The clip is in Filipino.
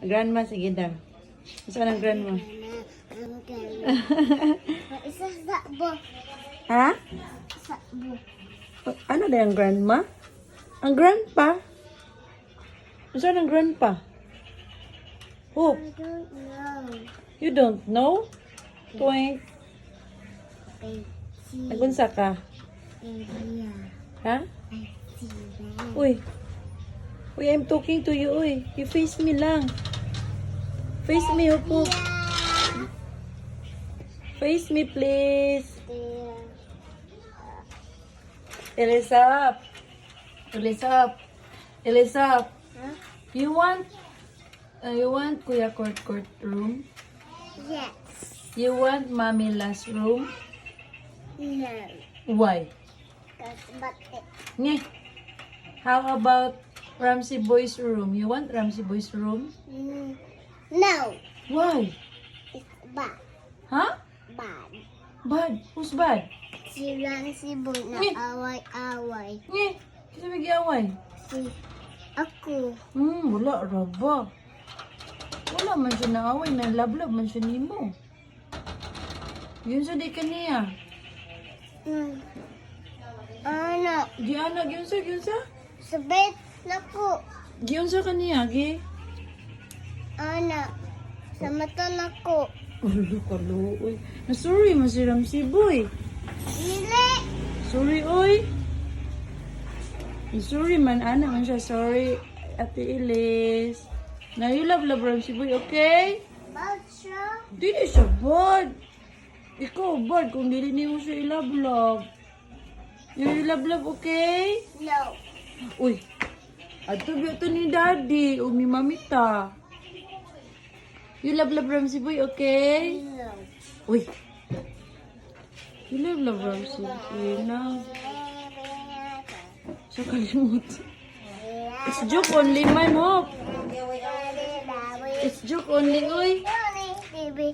Grandma, sige daw. Saan ang grandma? Isa sakbo. Ha? Sakbo. Ano na yung grandma? Ang grandpa? Saan ang grandpa? Hope, I don't know. you don't know? Twink. Nagunsa ka? Ha? Uy. Uy, I'm talking to you, uy. You face me lang. Face me, Hope. Face me, please. Elisab. Elisab. Elisab. Huh? You want Kuya Court room? Yes. You want Mommy last room? No. Why? That's about it. Nye. How about Ramsey Boy's room? You want Ramsey Boy's room? No. Why? It's bad. Huh? Bad. Bad. Who's bad? Si Ramsey Boy na Yeah. away-away. Nye. Kasi mag-iaway. Si ako. Wala raba. Wala man siya naaway. Nalablab man siya nimo. Yun sa di kaniya. Ano? Di anak, yun sa? Sabit na po. Yun sa kaniya, gi? Ano? Sa mata na ko. Ulo ka, uy. Sorry man si Ramsey Boy. Dili. Sorry, oy. Sorry man, ana man siya. Sorry, Ate Ilis. Na you love Ramsey Boy, okay? Bad siya. Dili siya bad. Ikaw bad kung dili niyo siya ilab-love. You love, okay? No. Uy, ato biyo ni Daddy o ni Mamita. You love Ramsey Boy, okay? No. Uy. You love Ramsey Boy na. Sa kalimut. It's joke only, man, Hope. It's joke only, uy. Baby.